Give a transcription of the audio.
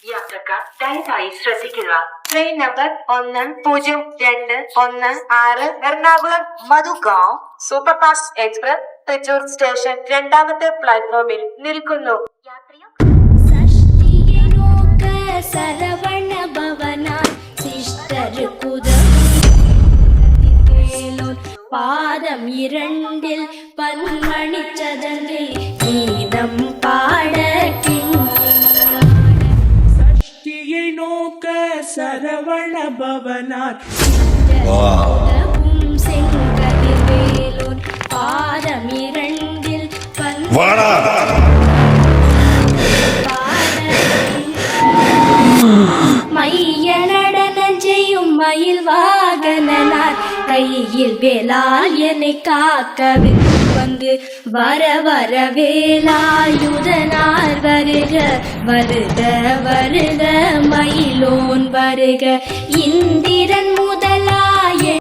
യാത്രക്കാർ ദയവായി ശ്രദ്ധിക്കുക. Train number 1026 Ernakulam Madgaon super fast express Thrissur station രണ്ടാമത്തെ പ്ലാറ്റ്ഫോമിൽ നിൽക്കുന്നു. சரவண பவனார் சிஷ்டர் பாதம் 2 பன்மணி சதங்கை கீதம் பாட சஷ்டியை நோக்க சரவண பவனார் செங்கதிர்வேலோன் பாதம் 2 மைய நடனம் செய்யும் மயில் வாகனார் கையில் வேலால் என்னை காக்கவே வந்து வர வர வேலாயுதனார் வருக வருக வருக மயிலோன் வருக இந்திர